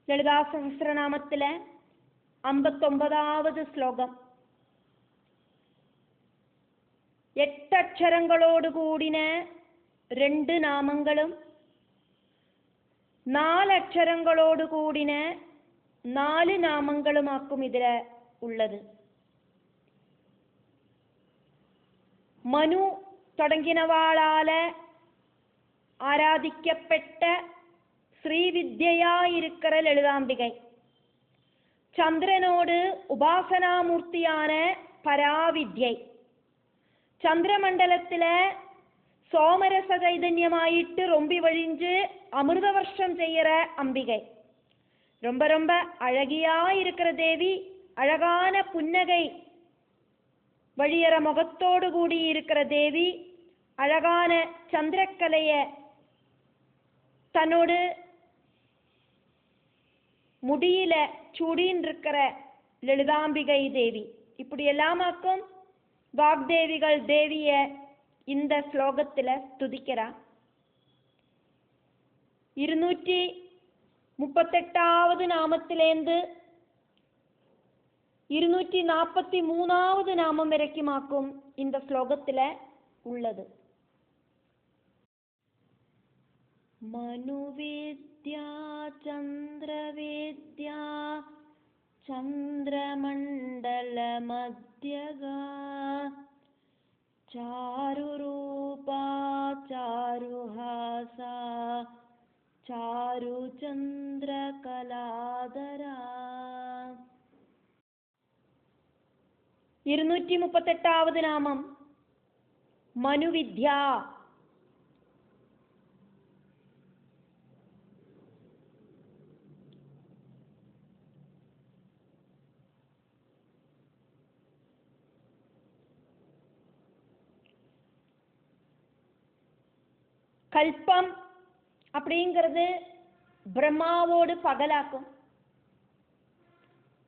ലളിതാ സഹസ്രനാമത്തിലെ 59ാவது ശ്ലോകം. 8 അക്ഷരങ്ങളോടുകൂടിന 2 നാമങ്ങളും 4 അക്ഷരങ്ങളോടുകൂടിന 4 നാമങ്ങളുമാക്കും ഇതിൽ ഉള്ളത്. മനു തുടങ്ങിനവാളാല് ആരാധിക്കപ്പെട്ട ശ്രീവിദ്യയായിരിக்கிற ലളിതാംബികை. ചന്ദ്രനോട് ഉപാസനാമൂർത്തിയാണ് പരാവിദ്யை. ചന്ദ്രമണ്ഡലത്തിലെ சோமரச சைதன்யமாயிட்டு ரொம்பி வழிஞ்சு அமிர்த வருஷம் செய்யற அம்பிகை. ரொம்ப ரொம்ப அழகியா இருக்கிற தேவி. அழகான புன்னகை வழியற முகத்தோடு கூடி இருக்கிற தேவி. அழகான சந்திரக்கலைய தன்னோடு முடியில சூடின்னு இருக்கிற லலிதாம்பிகை தேவி. இப்படி எல்லாமாக்கும் வாக்தேவிகள் தேவிய இந்த ஸ்லோகத்துல ஸ்துதிக்கிறா. 238வது நாமத்திலேந்து 243வது நாமம் வரைக்குமாக்கும் இந்த ஸ்லோகத்துல உள்ளது. மனுவித்யா சந்திரவித்யா சந்திரமண்டல மத்யகா चारुरूपा चारुहासा चारुचन्द्रकलाधरा. 238வது നാമം മനുവിദ്യ. கல்பம் அப்படிங்கிறது பிரம்மாவோடு பகலாக்கும்.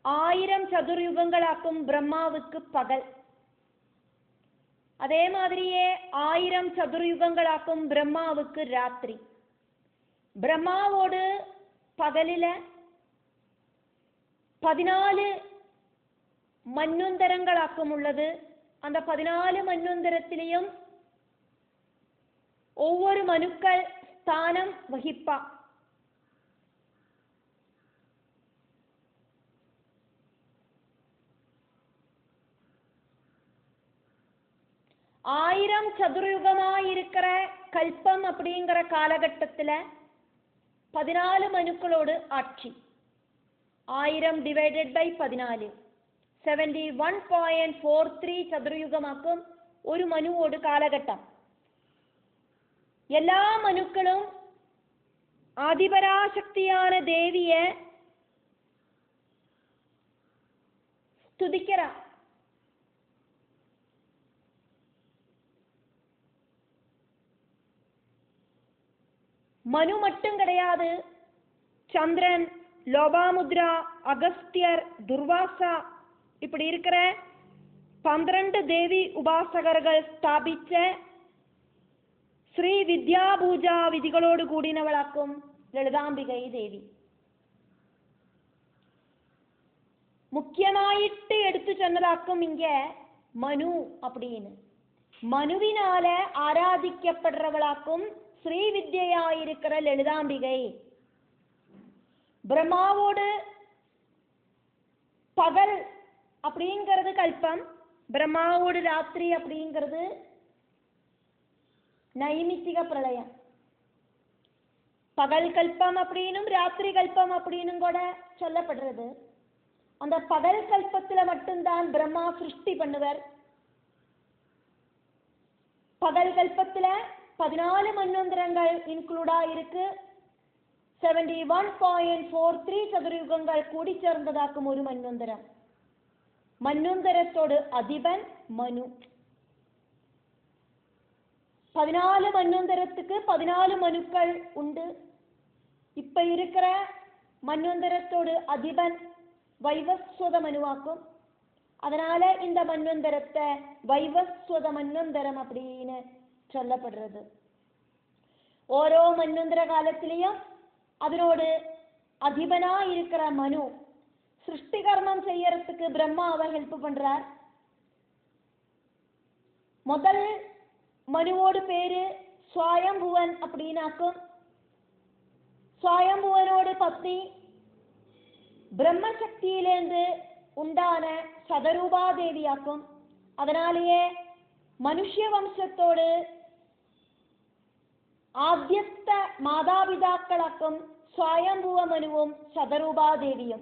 1000 சதுர்யுகங்களாக்கும் பிரம்மாவுக்கு பகல். அதே மாதிரியே 1000 சதுர்யுகங்களாக்கும் பிரம்மாவுக்கு ராத்திரி. பிரம்மாவோடு பகலில 14 மன்வந்தரங்களாக்கும் உள்ளது. அந்த 14 மன்வந்தரத்திலையும் ஒவ்வொரு மனுக்கள் ஸ்தானம் வகிப்பா. ஆயிரம் சதுர்யுகமாயிருக்கிற கல்பம் அப்படிங்கிற காலகட்டத்துல 14 மனுக்களோடு ஆட்சி. 1000 டிவைடட் பை 14 71.43 சதுர்யுகமாக்கும் ஒரு மனுவோடு காலகட்டம். எல்லா மனுக்களும் ஆதிபராசக்தியான தேவிய ஸ்துதிக்கிறா. மனு மட்டும் கிடையாது. சந்திரன், லோபாமுத்ரா, அகஸ்தியர், துர்வாசா இப்படி இருக்கிற 12 தேவி உபாசகர்கள் ஸ்தாபிச்ச ശ്രീ വിദ്യാപൂജ വിധികളോട് കൂടിനവളാക്കും ലളിതാംബികை ദേവി. முக்கியமாயிட்டு எடுத்து சொன்னதாக்கும் இங்க மனு அப்படின்னு. மனுவினால ஆராதிக்கப்படுறவளாக்கும் ஸ்ரீ வித்யாயிருக்கிற லலிதாம்பிகை. பிரம்மாவோடு பகல் அப்படிங்கிறது கல்பம். பிரம்மாவோடு ராத்திரி அப்படிங்கிறது நைமித்திக பிரளயம். பகல் கல்பம் அப்படின்னும் ராத்திரி கல்பம் அப்படின்னும் கூட சொல்லப்படுறது. அந்த பகல் கல்பத்துல மட்டும்தான் பிரம்மா சிருஷ்டி பண்ணுவர். பகல் கல்பத்துல 14 மன்வந்தரங்கள் இன்க்ளூடா இருக்கு. 71.43 சதுர்யுகங்கள் கூடி சேர்ந்ததாக்கும் ஒரு மன்வந்தரம். மன்வந்தரத்தோடு அதிபன் மனு. 14 மன்வந்தரத்துக்கு 14 மனுக்கள் உண்டு. இப்ப இருக்கிற மன்வந்தரத்தோடு அதிபன் வைவஸ்வத மனுவாக்கும். அதனால இந்த மன்வந்தரத்தை வைவஸ்வத மன்வந்தரம் அப்படின்னு சொல்லப்படுறது. ஓரோ மன்வந்தர காலத்திலையும் அதனோடு அதிபனா இருக்கிற மனு சிருஷ்டி கர்மம் செய்யறதுக்கு பிரம்மாவை ஹெல்ப் பண்றார். முதல் மனுவோடு பேரு ஸ்வயம்புவன் அப்படின்னாக்கும். ஸ்வயம்புவனோடு பத்னி பிரம்மசக்தியிலேந்து உண்டான சதரூபாதேவியாக்கும். அதனாலேயே மனுஷ்ய வம்சத்தோடு ആദ്യത്ത മാതാപിതാക്കളാക്കും സ്വയംഭുവ മനുവും ശതരൂപാദേവിയും.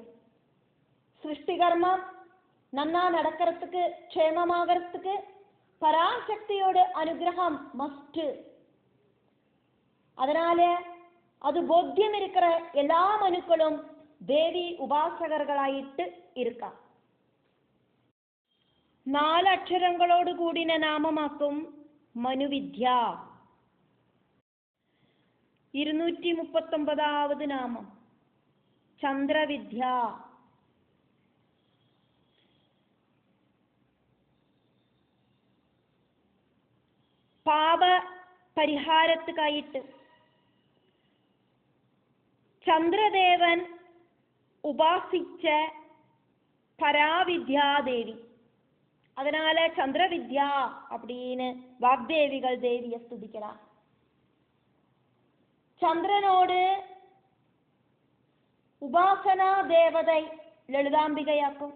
സൃഷ്ടികർമ്മം നന്നാ നടக்கிறதுக்கு ക്ഷേമമാகிறதுக்கு പരാശക്തിയോട് അനുഗ്രഹം മസ്റ്റ്. அதனால அது போத்தியம் இருக்கிற எல்லா மனுக்களும் தேவி உபாசகர்களாயிட்டு இருக்கா. 4 അക്ഷരങ്ങളോട് കൂടിന നാമമാക്കും മനുവിദ്യ. 239ാவது നാമം ചന്ദ്രവിദ്യ. പാപ പരിഹാരത്തുക്കായിട്ട് ചന്ദ്രദേവൻ ഉപാസിച്ച പരാവിദ്യാദേവി. அதனால சந்திரவித்யா அப்படின்னு வாக்தேவிகள் தேவியை ஸ்துதிக்கிறார். சந்திரனோடு உபாசனா தேவதை லலிதாம்பிகையாக்கும்.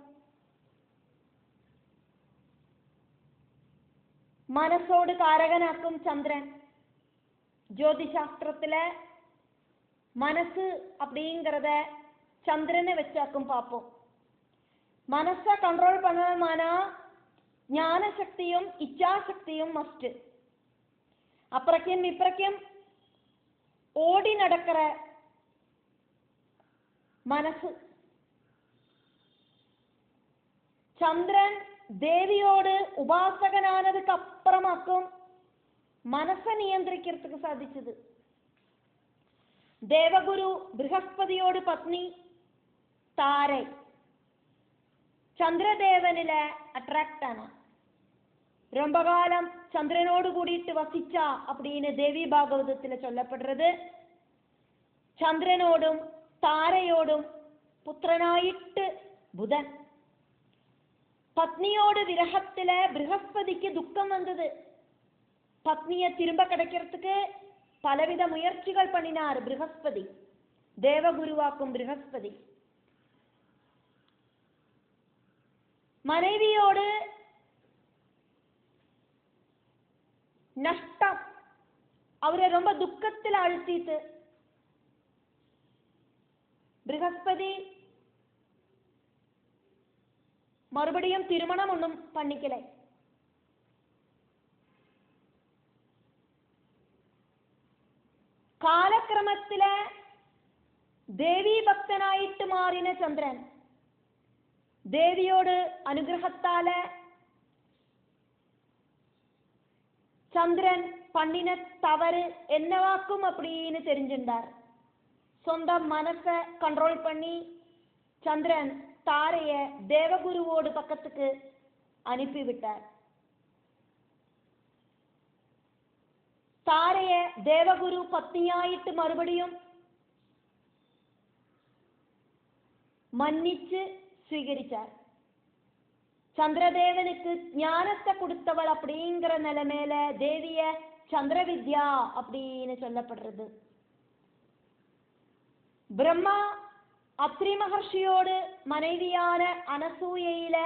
മനസ്സോട് കാരകനാക്കും ചന്ദ്രൻ. ஜோதிஷாஸ்திரத்துல மனசு அப்படிங்கிறத சந்திரனை வச்சாக்கும் பார்ப்போம். மனசை கண்ட்ரோல் பண்ணணுமானா ஞான சக்தியும் இச்சாசக்தியும் மஸ்ட். அப்புறக்கும் இப்புறக்கும் ஓடி நடக்கிற மனசு. சந்திரன் தேவியோடு உபாசகனானதுக்கு அப்புறமாக்கும் மனசை நியந்திரிக்கிறதுக்கு சாதிச்சது. தேவகுரு ബ്രഹസ്പതിയോട് பத்னி தாரை சந்திரதேவனில அட்ராக்ட் ஆனா. ரொம்ப காலம் சந்திரனோடு கூடிட்டு வசிச்சா அப்படின்னு தேவி பாகவதத்துல சொல்லப்படுறது. சந்திரனோடும் தாரையோடும் புத்திரனாயிட்டு புதன். பத்னியோடு விரகத்துல ബ്രഹസ്പതിக்கு துக்கம் வந்தது. பத்னியை திரும்ப கிடைக்கிறதுக்கு பலவித முயற்சிகள் பண்ணினார் ബ്രഹസ്പതി. தேவகுருவாக்கும் ബ്രഹസ്പതി. மனைவியோடு நஷ்டம் அவரை ரொம்ப துக்கத்தில் அழுத்திட்டு ബ്രഹസ്പതി மறுபடியும் திருமணம் ஒன்றும் பண்ணிக்கல. കാലക്രമത്തില ദേവീ ഭക്തനായിട്ട് മാറിന ചന്ദ്രൻ ദേവിയോട് അനുഗ്രഹത്താല് சந்திரன் பண்ணின தவறு என்னவாக்கும் அப்படின்னு தெரிஞ்சிருந்தார். சொந்தம் மனசை கண்ட்ரோல் பண்ணி சந்திரன் தாரைய தேவகுருவோடு பக்கத்துக்கு அனுப்பிவிட்டார். தாரைய தேவகுரு பத்னியாயிட்டு மறுபடியும் மன்னிச்சு സ്വീകരിച്ചാர். சந்திரதேவனுக்கு ஞானத்தை கொடுத்தவள் அப்படிங்கிற நிலைமையில தேவிய சந்திரவித்யா அப்படின்னு சொல்லப்படுறது. பிரம்மா அத்ரி மகர்ஷியோடு மனைவியான அனசூயையில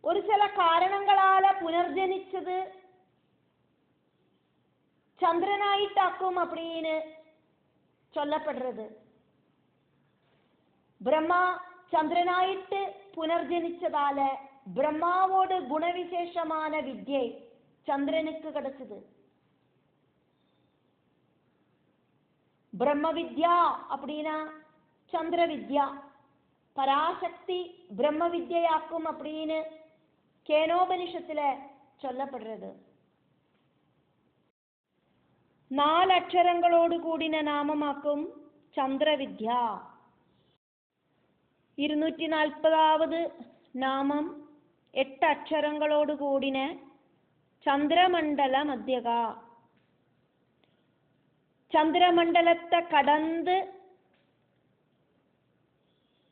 ஒரு சில காரணங்களால புனர்ஜனிச்சது சந்திரனாயிட்டாக்கும் அப்படின்னு சொல்லப்படுறது. பிரம்மா சந்திரனாயிட்டு புனர்ஜனிச்சதால பிரம்மாவோடு குணவிசேஷமான வித்யை சந்திரனுக்கு கிடைச்சது. பிரம்ம வித்யா அப்படின்னா சந்திர வித்யா. பராசக்தி பிரம்ம வித்யாக்கும் அப்படின்னு கேனோபனிஷத்துல சொல்லப்படுறது. 4 അക്ഷരങ്ങളോട് കൂടിന നാമമാക്കും ചന്ദ്രവിദ്യ. 240ാவது നാമം 8 അക്ഷരങ്ങളോട് കൂടിന ചന്ദ്രമണ്ഡല മധ്യക. ചന്ദ്രമണ്ഡലത്തെ കടന്ന്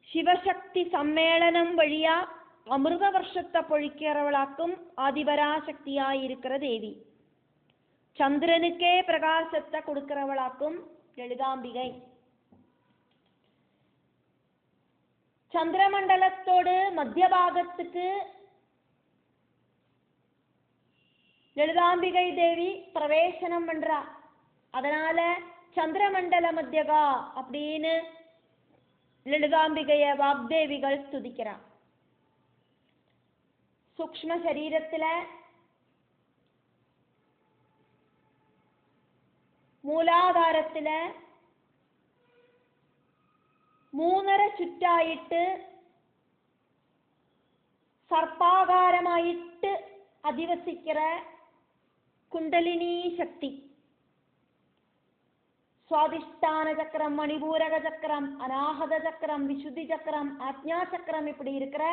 ശിവശക്തി സമ്മേളനം വഴിയാ അമൃതവർഷത്തെ പൊഴിக்கிறவளாக்கும் ஆதிபராசக்தியாயிருக்கிற தேவி. சந்திரனுக்கே பிரகாசத்தை கொடுக்கிறவளாக்கும் லலிதாம்பிகை. சந்திரமண்டலத்தோடு மத்தியபாகத்துக்கு லலிதாம்பிகை தேவி பிரவேசனம் பண்றா. அதனால சந்திரமண்டல மத்தியகா அப்படின்னு ലളിതാംബികയെ വാഗ്ദേവികൾ സ്തുതിക്കണം. സൂക്ഷ്മ ശരീരത്തിലെ മൂലാധാരത്തിലെ 3.5 ചുറ്റായിട്ട് സർപ്പാകാരമായിട്ട് അധിവസിக்கிற കുണ്ടലിനി ശക്തി, சுவாதிஷ்டான சக்கரம், மணிபூரக சக்கரம், அநாகத சக்கரம், விசுத்தி சக்கரம், ஆக்ஞா சக்கரம் இப்படி இருக்கிற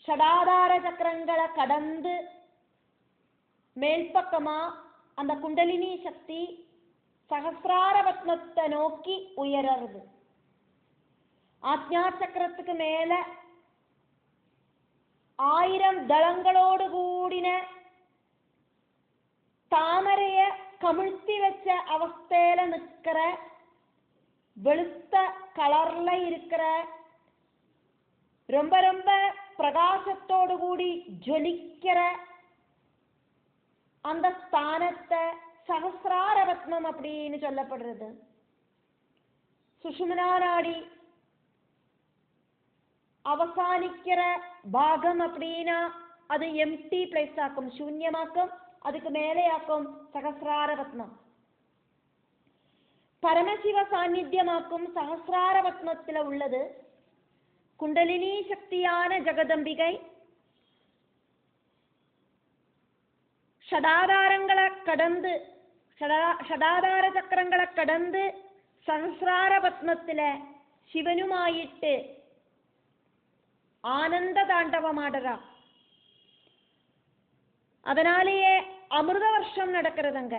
ஷடாதார சக்கரங்களை கடந்து மேல்பக்கமா அந்த குண்டலினி சக்தி சகசிரார பத்மத்தை நோக்கி உயர்றது. ஆக்ஞா சக்கரத்துக்கு மேல 1000 தளங்களோடு கூடின தாமரைய கமிழ்த்தி வச்ச அவஸ்தையில நிற்கிற வெளுத்த கலர்ல இருக்கிற ரொம்ப ரொம்ப பிரகாசத்தோடு கூடி ஜொலிக்கிற அந்த ஸ்தானத்தை சகசிரார ரத்னம் அப்படின்னு சொல்லப்படுறது. சுஷும்னா நாடி அவசானிக்கிற பாகம் அப்படின்னா அது எம்டி பிளேஸ் ஆக்கும், சூன்யமாக்கும். அதுக்கு மேலேயாக்கும் சகசிரார ரத்னம். பரமசிவ சாநித்தியமாக்கும் சகசிரார ரத்னத்தில் உள்ளது குண்டலினி சக்தியான ஜெகதம்பிகை. ஷடாதாரங்களை கடந்து ஷடாதார சக்கரங்களை கடந்து സഹസ്രാര പത്മത്തിലെ ശിവനുമായിട്ട് ആനന്ദ താണ്ഡവമാടറ. அதனாலேயே அமிர்த வருஷம் நடக்கிறதுங்க.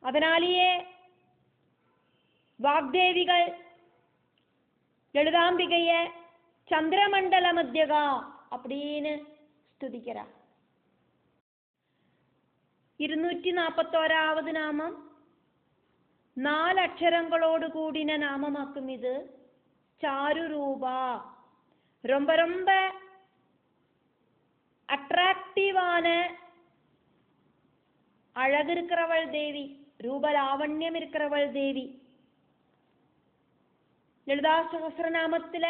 அதனாலேயே வாக்தேவிகள் லலிதாம்பிகைய சந்திரமண்டல மத்தியகா அப்படின்னு സ്തുതിக்கிறா. 241வது നാമം 4 അക്ഷരങ്ങളോട് കൂടിന നാമമാക്കും. ഇത് ചാരുരൂപ. ரொம்ப ரொம்ப அட்ராக்டிவான அழகு இருக்கிறவள் தேவி, ரூபலாவண்யம் இருக்கிறவள் தேவி. லலிதா சகஸ்ரநாமத்துல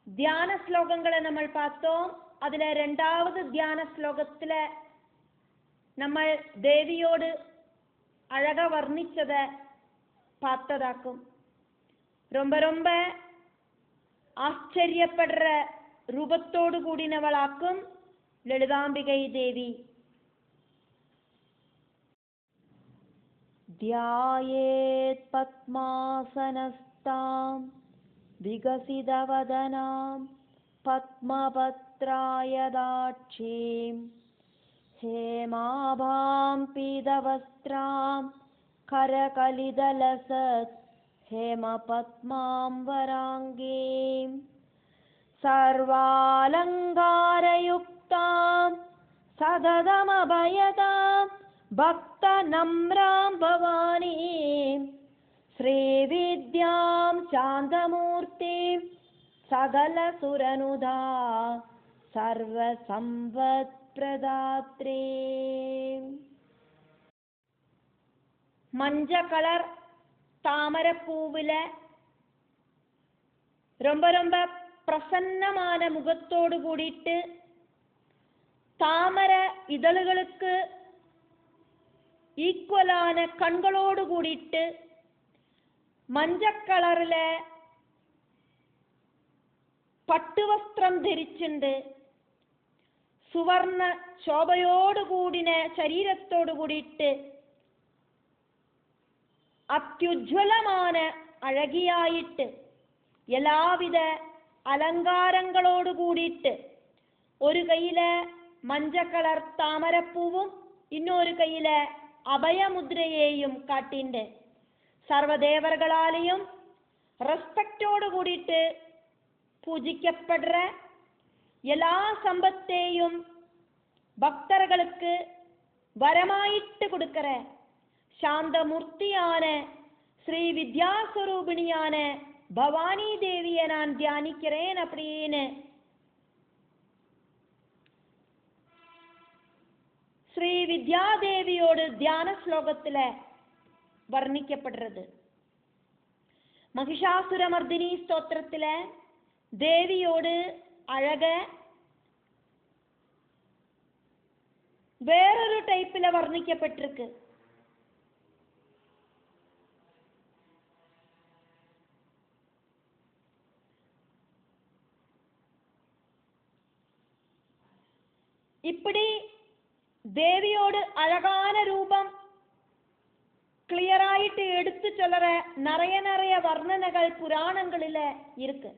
தியான ஸ்லோகங்களை நம்ம பார்த்தோம். அதுல 2வது தியான ஸ்லோகத்துல நம்ம தேவியோடு அழகா வர்ணிச்சத பார்த்ததாக்கும். ரொம்ப ரொம்ப ஆச்சரியப்படுற ரூபத்தோடு கூடினவளாக்கும் லலிதாம்பிகை தேவி. தியாயேத் பத்மாசனஸ்தாம் விகசிதவதனாம் பத்மபத்ராயதாட்சீம் ஹேமாபாம் பீதவஸ்திராம் கரகலிதலசத் हेमपद्माम्बराङ्गीं सर्वालङ्कारयुक्तां सददमभयदां भक्तनम्रां भवानीं श्रीविद्यां शान्तमूर्तिं सकलसुरनुदा सर्वसम्पत्प्रदात्रीं. மஞ்ச கலர் தாமரப்பூவில ரொம்ப ரொம்ப பிரசன்னமான முகத்தோடு கூடிட்டு தாமர இதழ்களுக்கு ஈக்குவலான கண்களோடு கூடிட்டு மஞ்சள் கலர்ல பட்டு வஸ்திரம் ധരിച്ചുണ്ട് സുവർണ ശോഭയോട് കൂടിന ശരീരത്തോട് കൂടിയിട്ട് അത്യുജ്വലமான അഴകിയായിട്ട് എല്ലാവിധ അലങ്കാരങ്ങളോട് കൂടിയിട്ട് ഒരു കയ്യില് മഞ്ഞ കളർ താമരപ്പൂവും ഇന്നൊരു കയ്യില് അഭയമുദ്രയെയും കാട്ടിണ്ട്. സർവദേവர்களாலேயும் ரெஸ்பெக்டோடு கூடிட்டு பூஜிக்கப்படுற எல்லா சம்பத்தையும் பக்தர்களுக்கு வரமாயிட்டு கொடுக்கிற சாந்தமூர்த்தியான ஸ்ரீ வித்யாஸ்வரூபிணியான பவானி தேவியை நான் தியானிக்கிறேன் அப்படின்னு ஸ்ரீ வித்யாதேவியோடு தியான ஸ்லோகத்துல വർണ്ണിക്കപ്പെടുന്നത്. മഹിഷാസുരമർദിനി സ്തോത്രത്തിലെ ദേവിയോട് അഴക് വേറൊരു ടൈപ്പില് വർണ്ണിക്കപ്പെട്ടിருக்கு. இப்படி தேவியோடு அழகான ரூபம் கிளியராயிட்டு எடுத்து சொல்ற நிறைய வர்ணனைகள் புராணங்களில இருக்கு.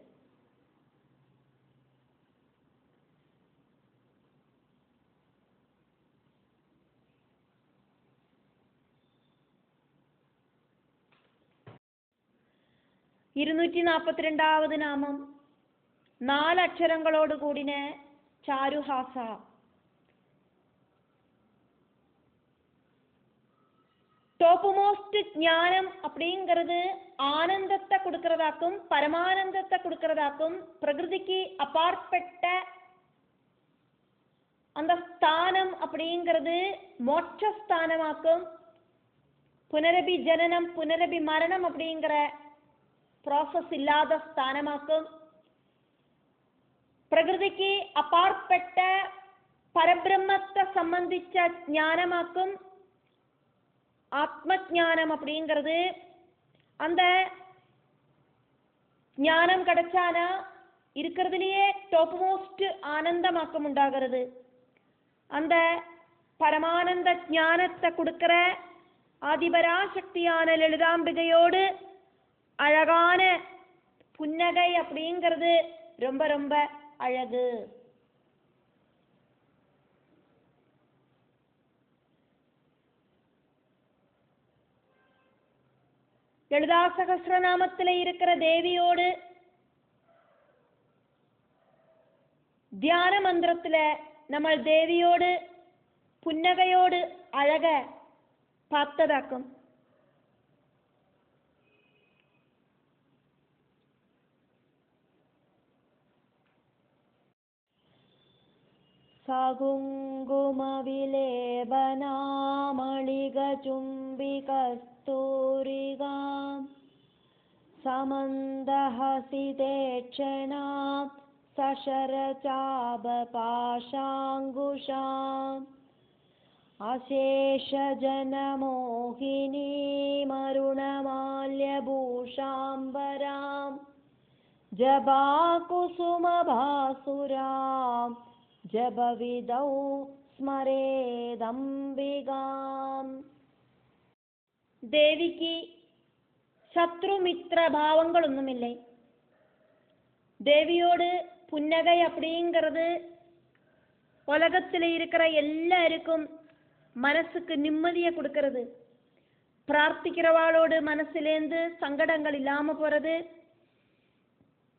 ഇരുന്നൂറ്റി 42ാவது നാമം 4 അക്ഷരങ്ങളോട് കൂടിന ചാരുഹാസ. டாப் மோஸ்ட் ஞானம் அப்படிங்கிறது ஆனந்தத்தை கொடுக்கறதாக்கும் பரமானந்தத்தை கொடுக்கறதாக்கும் பிரகிருதிக்கு அப்பாற்பட்ட அந்த ஸ்தானம் அப்படிங்கிறது மோட்சஸ்தானமாக்கும். புனரபி ஜனனம் புனரபி மரணம் அப்படிங்கிற ப்ராசஸ் இல்லாத ஸ்தானமாக்கும். பிரகிருதிக்கு அப்பாற்பட்ட பரபிரம்மத்தை சம்பந்திச்ச ஞானமாக்கும். ஆத்மஞானம் அப்படிங்கிறது அந்த ஞானம் கிடைச்சானா இருக்கிறதுலயே டாப் மோஸ்ட் ஆனந்தமாக்கம் உண்டாகிறது. அந்த பரமானந்த ஞானத்தை கொடுக்கிற ஆதிபராசக்தியான லலிதாம்பிகையோடு அழகான புன்னகை அப்படிங்கிறது ரொம்ப ரொம்ப அழகு. லலிதா சகஸ்ரநாமத்தில் இருக்கிற தேவியோடு தியான மந்திரத்துல நம்ம தேவியோடு புன்னகையோடு அழக பார்த்ததாக்கும். சாகுங்குமவிலேபனாமளிகசும்பிகஸ்தூரிகாம் சமந்தஹசிதேட்சணாம் சசரசாபபாஷாங்குஷாம் அசேஷஜனமோகினீமருணமால்யபூஷாம்பராம் ஜபாகுசுமபாசுராம் ஜபவிதௌ ஸ்மரேதம்பிகாம். தேவிக்கு சத்ருமித்ர பாவங்களொன்னுமில்லை. தேவியோடு புன்னகை அப்படிங்கிறது உலகத்தில் இருக்கிற எல்லாருக்கும் மனசுக்கு நிம்மதியை கொடுக்கிறது. பிரார்த்திக்கிறவாளோடு மனசுலேருந்து சங்கடங்கள் இல்லாம போறது.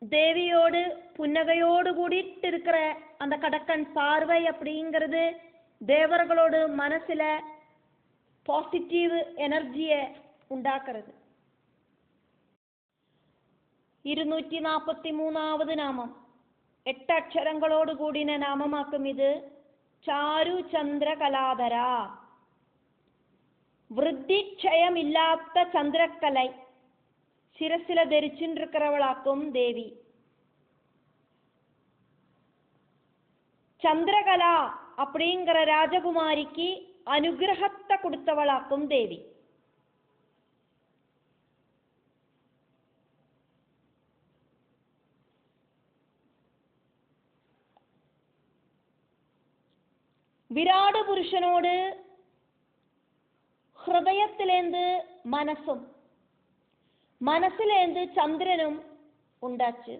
தேவியோடு புன்னகையோடு கூடிட்டு இருக்கிற அந்த கடக்கன் பார்வை அப்படிங்கிறது தேவர்களோடு மனசுல பாசிட்டிவ் எனர்ஜியை உண்டாக்குறது. 243ാவது നാമം 8 അക്ഷരങ്ങളോട് കൂടിന നാമമാക്കും. ഇത് ചാരു ചന്ദ്രകലാധര. വൃദ്ധിക്ഷയമില്ലാത്ത ചന്ദ്രക്കலை சிரசில தரிச்சுருக்கிறவளாக்கும் தேவி. சந்திரகலா அப்படிங்கிற ராஜகுமாரிக்கு அனுகிரகத்தை கொடுத்தவளாக்கும் தேவி. விராடு புருஷனோடு ஹிருதயத்திலேந்து மனசும் மனசிலேந்து சந்திரனும் உண்டாச்சு.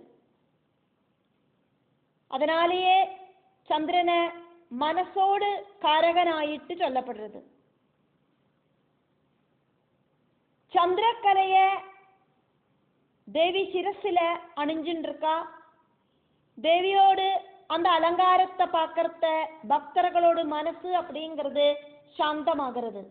அதனாலேயே ചന്ദ്രന് മനസ്സോട് കാരകനായിട്ട് ചൊല്ലപ്പെടുന്നത്. சந்திரக்கலையை தேவி சிரசில அணிஞ்சுருக்கா. தேவியோடு அந்த அலங்காரத்தை பார்க்கறத பக்தர்களோட மனசு அப்படிங்கிறது சாந்தமாகிறது.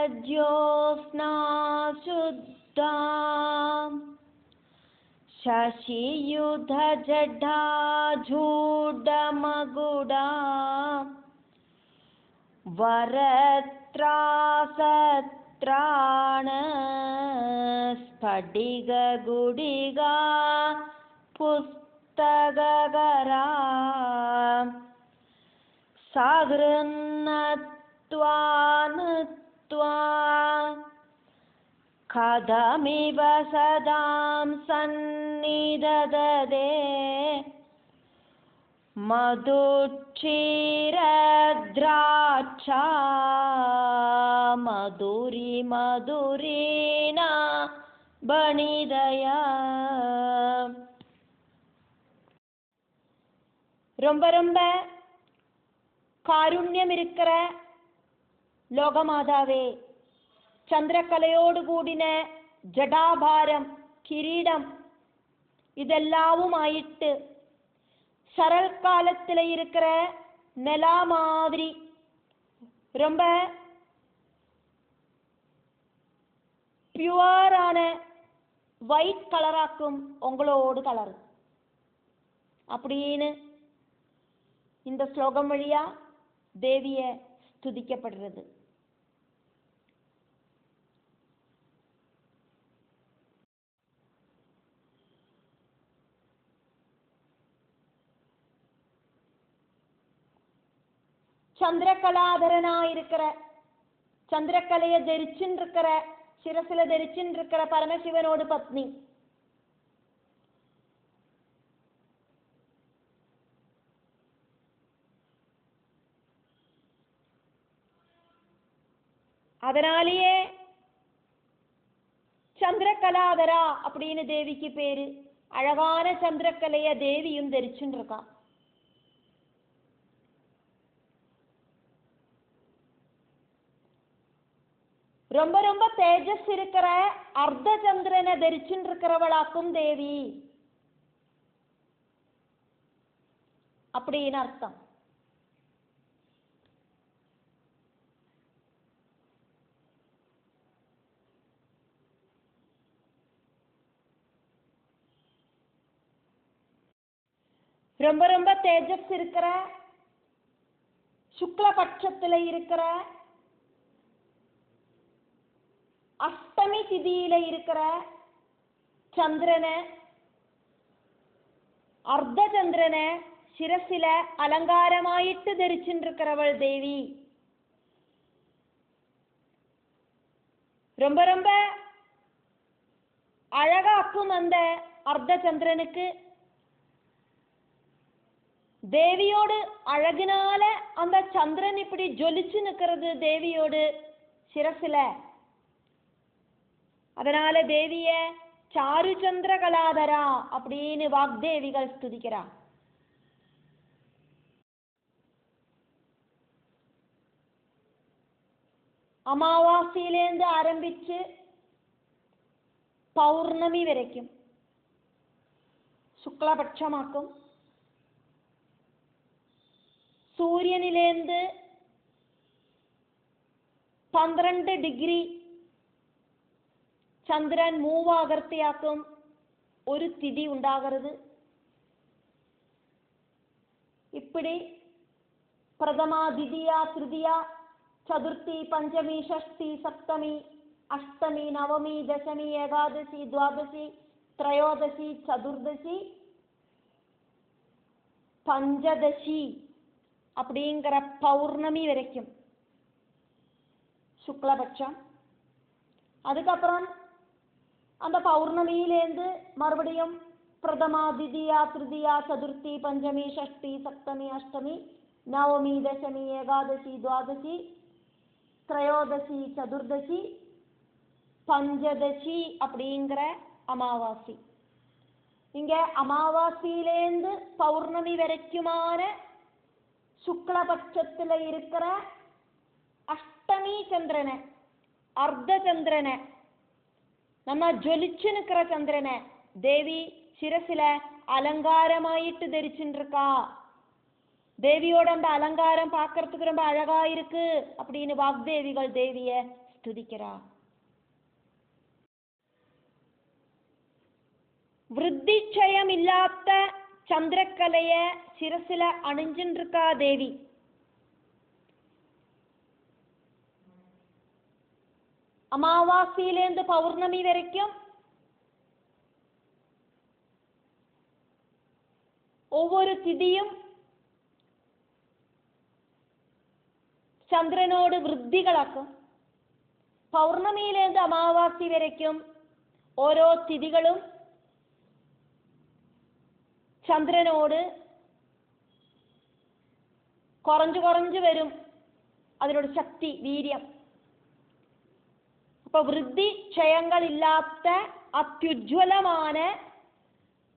शरज्योत्स्ना शुद्धा शशियुधजटा झूडमगुडा वरत्रासत्राण स्फटिकगुडिगा पुस्तकगरा सागृन्नत्वा कथमिव सदां सन्निधदते मधुक्षीरद्राक्षा मधुरी मधुरीना बणिदया. ரொம்ப ரொம்ப காருண்யம் இருக்கிற லோகமாதாவே, சந்திரக்கலையோடு கூடின ஜடாபாரம் கிரீடம் இதெல்லாவும் ஆயிட்டு சரல் காலத்தில் இருக்கிற நிலா மாதிரி ரொம்ப பியூரான ஒயிட் கலராக்கும் உங்களோடு கலர் அப்படின்னு இந்த ஸ்லோகம் வழியா தேவிய ஸ்துதிக்கப்படுறது. சந்திரகலாதரனாயிருக்கிற சந்திரகலையை தரிச்சுருக்கிற சிரசில தரிச்சுருக்கிற பரமசிவனோடு பத்னி அதனாலேயே சந்திரகலாதரா அப்படின்னு தேவிக்கு பேரு. அழகான சந்திரகலைய தேவியும் தரிச்சுன்னு இருக்கான். ரொம்ப ரொம்ப தேஜஸ் இருக்கிற அர்த்த சந்திரனை தரிச்சுன்னு இருக்கிறவளாக்கும் தேவி அப்படின்னு அர்த்தம். ரொம்ப ரொம்ப தேஜஸ் இருக்கிற சுக்லபட்சத்துல இருக்கிற அஷ்டமி திதியில இருக்கிற சந்திரனை அர்த்த சந்திரனை சிரசில அலங்காரமாயிட்டு தரிச்சுருக்கிறவள் தேவி. ரொம்ப ரொம்ப அழகாக்கும் அந்த அர்த்த சந்திரனுக்கு தேவியோடு அழகினால அந்த சந்திரன் இப்படி ஜொலிச்சு நிற்கிறது தேவியோடு சிரசில. அதனால தேவிய சாருச்சந்திர கலாதரா அப்படின்னு வாக்தேவிகள் ஸ்துதிக்கிறா. அமாவாசையிலேருந்து ஆரம்பிச்சு பௌர்ணமி வரைக்கும் சுக்லபட்சமாக்கும். സൂര്യനിലേന്ത് 12 ഡിഗ്രി ചന്ദ്രൻ മൂവാകർത്തിയാക്കും ഒരു തിഥി ഉണ്ടാകരുത്. ഇപ്പടി പ്രഥമ ദ്വിതീയ തൃതീയ ചതുർത്ഥി പഞ്ചമി ഷഷ്ടി സപ്തമി അഷ്ടമി നവമി ദശമി ഏകാദശി ദ്വാദശി ത്രയോദശി ചതുർദശി പഞ്ചദശി அப்படிங்கிற பௌர்ணமி வரைக்கும் சுக்லபட்சம். அதுக்கப்புறம் அந்த பௌர்ணமியிலேருந்து மறுபடியும் பிரதமா திதியா திருதியா சதுர்த்தி பஞ்சமி ஷஷ்டி சப்தமி அஷ்டமி நவமி, தசமி, ஏகாதசி, துவாதசி, திரையோதசி, சதுர்தசி, பஞ்சதசி அப்படிங்கிற அமாவாசை. இங்க அமாவாசையிலேருந்து பௌர்ணமி வரைக்குமான சுக்லபட்சத்துல இருக்கிற அஷ்டமி சந்திரனை, அர்த்த சந்திரனை, நம்ம ஜொலிச்சு நிற்கிற சந்திரனை தேவி சிரசில அலங்காரமாயிட்டு தரிச்சுட்டு இருக்கா. தேவியோட அந்த அலங்காரம் பார்க்கறதுக்கு ரொம்ப அழகா இருக்கு அப்படின்னு வாக்தேவிகள் தேவிய ஸ்துதிக்கிறா. விருத்திச்சயம் இல்லாத சந்திரக்கலைய சிரசில அணிஞ்சுட்டு இருக்கா தேவி. அமாவாசையிலேருந்து பௌர்ணமி வரைக்கும் ஒவ்வொரு திதியும் ചന്ദ്രനോട് വൃദ്ധികളാക്കും. പൗർണമിയിലേന്ത് അമാവാസി വരയ്ക്കും ഓരോ തിഥികളും ചന്ദ്രനോട് കുറഞ്ഞു കുറഞ്ഞു വരും, അതിനോട് ശക്തി, വീര്യം. അപ്പൊ വൃദ്ധി ക്ഷയങ്ങളില്ലാത്ത അത്യുജ്വലமான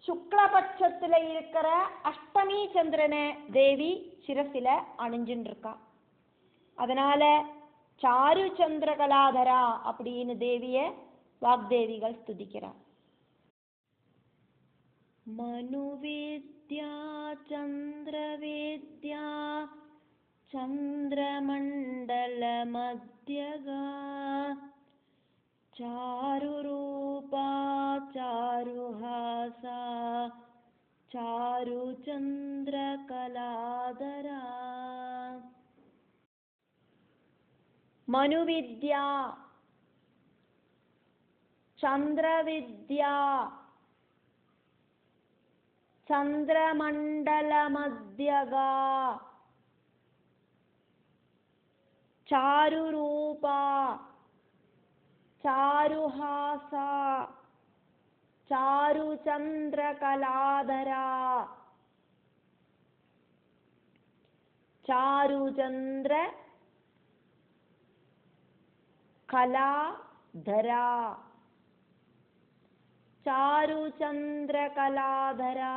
சுக்லபட்சத்துல இருக்கிற அஷ்டமி சந்திரனை தேவி சிரசில அணிஞ்சுட்டு இருக்கா. அதனால சாரு சந்திரகலாதரா அப்படின்னு தேவிய வாக்தேவிகள் ஸ்துதிக்கிறார். மனுவேத்யா சந்திரவேத்யா சந்திரமண்டல மத்யகா சாருரூபா சாருஹாசா சாருச்சந்திரகலாதரா. மனுவித்யா, சந்திரவித்யா, சந்திரமண்டல மத்யகா சாருரூபா சாருஹாசா சாருச்சந்திரகலாதரா. சாருச்சந்திர கலாதரா, சாருச்சந்திர கலாதரா.